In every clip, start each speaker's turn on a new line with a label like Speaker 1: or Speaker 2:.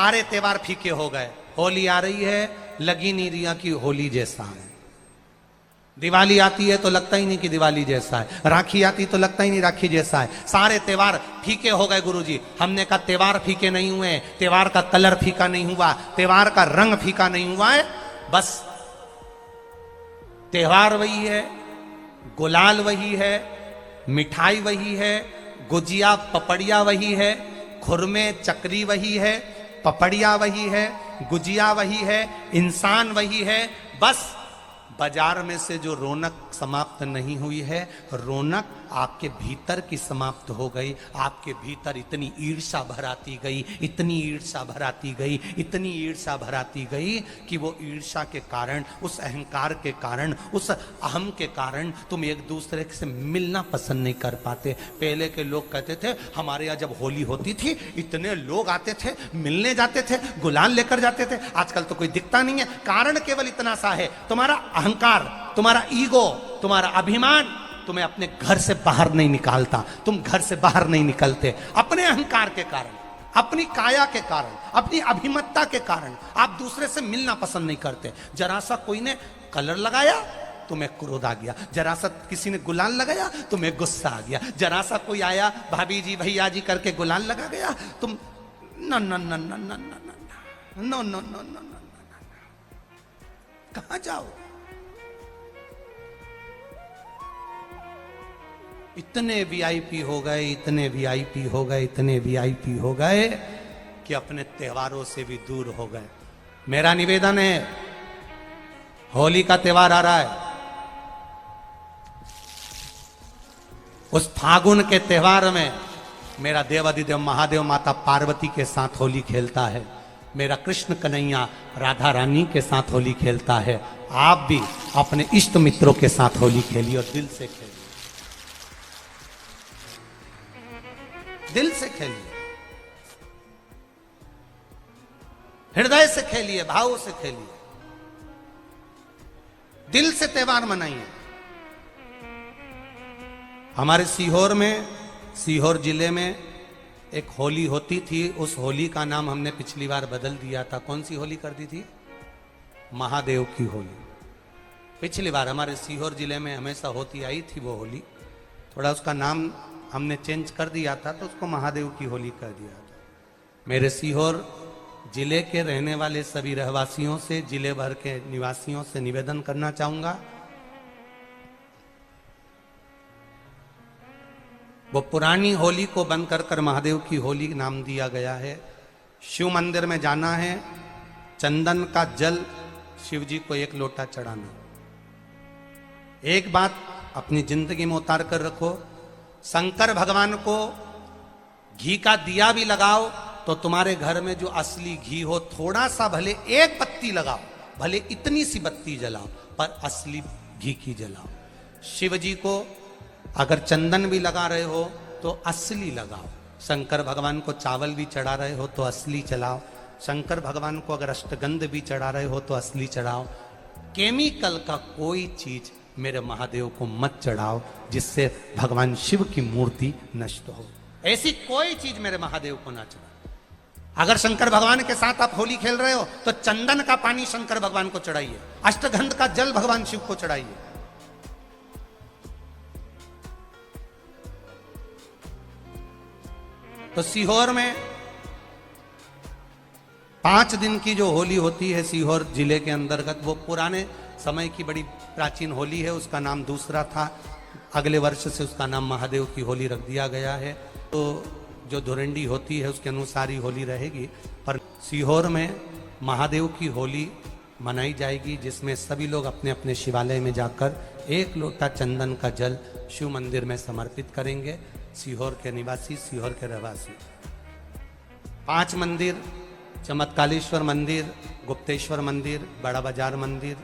Speaker 1: सारे त्योहार फीके हो गए। होली आ रही है, लगी नहीं रिया की होली जैसा है। दिवाली आती है तो लगता ही नहीं कि दिवाली जैसा है। राखी आती तो लगता ही नहीं राखी जैसा है। सारे त्योहार फीके हो गए गुरुजी। हमने कहा त्योहार फीके नहीं हुए, त्योहार का कलर फीका नहीं हुआ, त्योहार का रंग फीका नहीं हुआ है। बस त्योहार वही है, गुलाल वही है, मिठाई वही है, गुजिया पपड़िया वही है, खुरमे चकरी वही है, पपड़िया वही है, गुजिया वही है, इंसान वही है। बस बाजार में से जो रौनक समाप्त नहीं हुई है, रौनक आपके भीतर की समाप्त हो गई। आपके भीतर इतनी ईर्ष्या भराती गई, इतनी ईर्ष्या भराती गई, इतनी ईर्ष्या भराती गई कि वो ईर्ष्या के कारण, उस अहंकार के कारण, उस अहम के कारण तुम एक दूसरे से मिलना पसंद नहीं कर पाते। पहले के लोग कहते थे हमारे यहाँ जब होली होती थी इतने लोग आते थे, मिलने जाते थे, गुलाल लेकर जाते थे। आजकल तो कोई दिखता नहीं है। कारण केवल इतना सा है, तुम्हारा अहंकार, तुम्हारा ईगो, तुम्हारा अभिमान तुम्हें अपने घर से बाहर नहीं निकालता। तुम घर से बाहर नहीं निकलते अपने अहंकार के कारण, अपनी काया के कारण, अपनी अभिमतता के कारण। आप दूसरे से मिलना पसंद नहीं करते। जरा सा कोई ने कलर लगाया तुम्हें क्रोध आ गया, जरा सा किसी ने गुलाल लगाया तुम्हें गुस्सा आ गया, जरा सा कोई आया भाभी जी भैया जी करके गुलाल लगा गया, तुम न न न न न न न न न कहां जाओ। इतने वीआईपी हो गए, इतने वीआईपी हो गए, इतने वीआईपी हो गए कि अपने त्योहारों से भी दूर हो गए। मेरा निवेदन है, होली का त्योहार आ रहा है, उस फागुन के त्योहार में मेरा देवाधिदेव महादेव माता पार्वती के साथ होली खेलता है, मेरा कृष्ण कन्हैया राधा रानी के साथ होली खेलता है। आप भी अपने इष्ट मित्रों के साथ होली खेलिए और दिल से खेलिए, दिल से खेलिए, हृदय से खेलिए, भाव से खेलिए, दिल से त्योहार मनाइए। हमारे सीहोर में, सीहोर जिले में एक होली होती थी। उस होली का नाम हमने पिछली बार बदल दिया था। कौन सी होली कर दी थी? महादेव की होली। पिछली बार हमारे सीहोर जिले में हमेशा होती आई थी वो होली, थोड़ा उसका नाम हमने चेंज कर दिया था तो उसको महादेव की होली कर दिया था। मेरे सीहोर जिले के रहने वाले सभी रहवासियों से, जिले भर के निवासियों से निवेदन करना चाहूंगा, वो पुरानी होली को बंद कर महादेव की होली नाम दिया गया है। शिव मंदिर में जाना है, चंदन का जल शिव जी को 1 लोटा चढ़ाना। एक बात अपनी जिंदगी में उतार कर रखो, शंकर भगवान को घी का दिया भी लगाओ तो तुम्हारे घर में जो असली घी हो, थोड़ा सा भले 1 पत्ती लगाओ, भले इतनी सी बत्ती जलाओ, पर असली घी की जलाओ। शिव जी को अगर चंदन भी लगा रहे हो तो असली लगाओ। शंकर भगवान को चावल भी चढ़ा रहे हो तो असली चढ़ाओ। शंकर भगवान को अगर अष्टगंध भी चढ़ा रहे हो तो असली चढ़ाओ। केमिकल का कोई चीज मेरे महादेव को मत चढ़ाओ जिससे भगवान शिव की मूर्ति नष्ट हो। ऐसी कोई चीज मेरे महादेव को ना चढ़ाओ। अगर शंकर भगवान के साथ आप होली खेल रहे हो तो चंदन का पानी शंकर भगवान को चढ़ाइए, अष्टगंध का जल भगवान शिव को चढ़ाइए। तो सीहोर में 5 दिन की जो होली होती है सीहोर जिले के अंतर्गत, वो पुराने समय की बड़ी प्राचीन होली है। उसका नाम दूसरा था, अगले वर्ष से उसका नाम महादेव की होली रख दिया गया है। तो जो धुरंडी होती है उसके अनुसार ही होली रहेगी, पर सीहोर में महादेव की होली मनाई जाएगी जिसमें सभी लोग अपने अपने शिवालय में जाकर 1 लोटा चंदन का जल शिव मंदिर में समर्पित करेंगे। सीहोर के निवासी, सीहोर के रहवासी 5 मंदिर, चमत्कालेश्वर मंदिर, गुप्तेश्वर मंदिर, बड़ा बाजार मंदिर,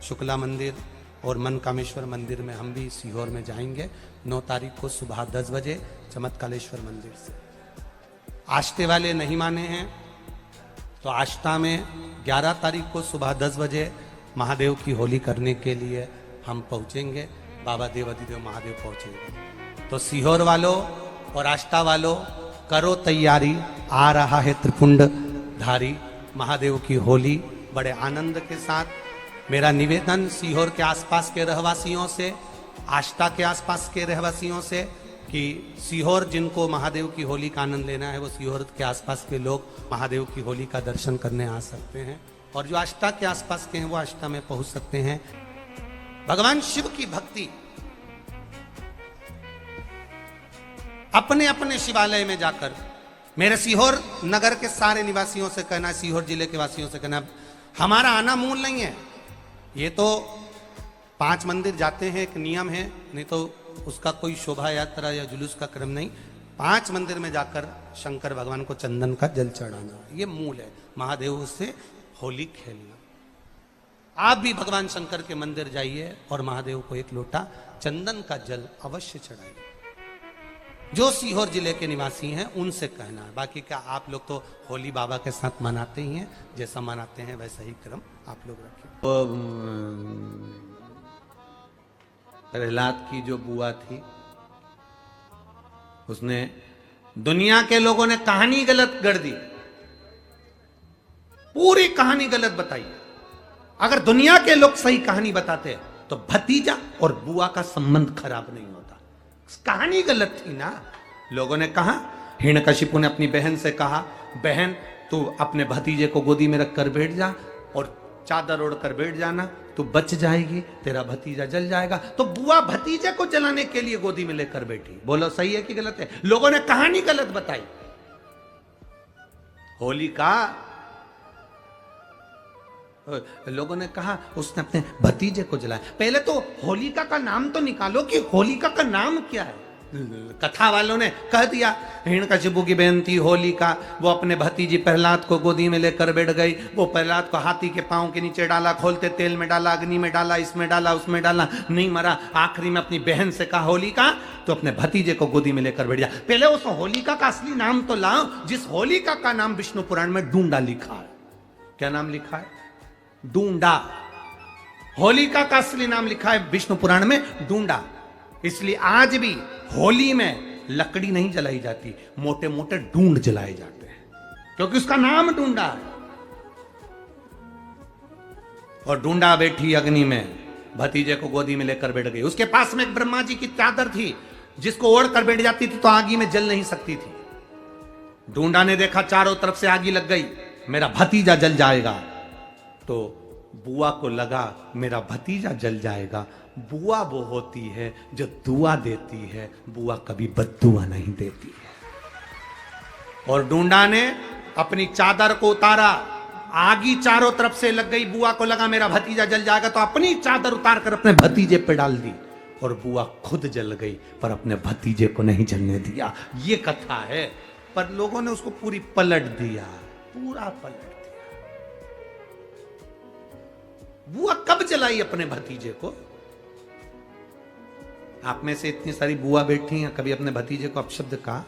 Speaker 1: शुक्ला मंदिर और मनकामेश्वर मंदिर में हम भी सीहोर में जाएंगे 9 तारीख को सुबह 10 बजे चमत्कालेश्वर मंदिर से। आष्टे वाले नहीं माने हैं तो आष्टा में 11 तारीख को सुबह 10 बजे महादेव की होली करने के लिए हम पहुंचेंगे। बाबा देवाधिदेव महादेव पहुंचेंगे। तो सीहोर वालों और आष्टा वालों करो तैयारी, आ रहा है त्रिपुंड धारी महादेव की होली बड़े आनंद के साथ। मेरा निवेदन सीहोर के आसपास के रहवासियों से, आष्टा के आसपास के रहवासियों से कि सीहोर जिनको महादेव की होली का आनंद लेना है वो सीहोर के आसपास के लोग महादेव की होली का दर्शन करने आ सकते हैं, और जो आष्टा के आसपास के हैं वो आष्टा में पहुंच सकते हैं। भगवान शिव की भक्ति अपने अपने शिवालय में जाकर, मेरे सीहोर नगर के सारे निवासियों से कहना, सीहोर जिले के वासियों से कहना, हमारा आना मूल नहीं है, ये तो 5 मंदिर जाते हैं, एक नियम है, नहीं तो उसका कोई शोभा यात्रा या जुलूस का क्रम नहीं। 5 मंदिर में जाकर शंकर भगवान को चंदन का जल चढ़ाना, ये मूल है, महादेव से होली खेलना। आप भी भगवान शंकर के मंदिर जाइए और महादेव को एक लोटा चंदन का जल अवश्य चढ़ाइए। जो सीहोर जिले के निवासी हैं उनसे कहना है, बाकी क्या आप लोग तो होली बाबा के साथ मनाते ही हैं, जैसा मनाते हैं वैसा ही क्रम आप लोग रखें। प्रहलाद की जो बुआ थी, उसने दुनिया के लोगों ने कहानी गलत गढ़ दी, पूरी कहानी गलत बताई। अगर दुनिया के लोग सही कहानी बताते तो भतीजा और बुआ का संबंध खराब नहीं होता। कहानी गलत थी ना। लोगों ने कहा, हिरण्यकशिपु ने अपनी बहन से कहा, बहन तू अपने भतीजे को गोदी में रख कर बैठ जा और चादर ओढ़ कर बैठ जाना, तू बच जाएगी, तेरा भतीजा जल जाएगा। तो बुआ भतीजे को जलाने के लिए गोदी में लेकर बैठी। बोलो सही है कि गलत है? लोगों ने कहानी गलत बताई। होली का लोगों ने कहा उसने अपने भतीजे को जलाया। पहले तो होलिका का नाम तो निकालो कि होलिका का नाम क्या है। कथा वालों ने कह दिया हिरण्यकशिपु की बहन थी होलिका, वो अपने भतीजी प्रहलाद को गोदी में लेकर बैठ गई। वो प्रहलाद को हाथी के पांव के नीचे डाला, खोलते तेल में डाला, अग्नि में डाला, इसमें डाला, उसमें डाला, नहीं मरा। आखिरी में अपनी बहन से कहा होलिका तो अपने भतीजे को गोदी में लेकर बैठ जा। पहले उस होलिका का असली नाम तो लाओ, जिस होलिका का नाम विष्णु पुराण में डूंडा लिखा है। क्या नाम लिखा है? डूंडा। होलिका का असली नाम लिखा है विष्णु पुराण में डूंडा। इसलिए आज भी होली में लकड़ी नहीं जलाई जाती, मोटे मोटे ढूंढ जलाए जाते हैं, क्योंकि उसका नाम डूंडा है। और डूंडा बैठी अग्नि में, भतीजे को गोदी में लेकर बैठ गई। उसके पास में एक ब्रह्मा जी की चादर थी, जिसको ओढ़ कर बैठ जाती थी तो आगी में जल नहीं सकती थी। डूंडा ने देखा चारों तरफ से आगी लग गई, मेरा भतीजा जल जाएगा। तो बुआ को लगा मेरा भतीजा जल जाएगा। बुआ वो होती है जो दुआ देती है, बुआ कभी बद्दुआ नहीं देती है। और डूंडा ने अपनी चादर को उतारा, आगी चारों तरफ से लग गई। बुआ को लगा मेरा भतीजा जल जाएगा, तो अपनी चादर उतार कर अपने भतीजे पे डाल दी, और बुआ खुद जल गई पर अपने भतीजे को नहीं जलने दिया। ये कथा है, पर लोगों ने उसको पूरी पलट दिया, पूरा पलट दिया। बुआ कब जलाई अपने भतीजे को? आप में से इतनी सारी बुआ बैठी हैं, कभी अपने भतीजे को अपशब्द कहा?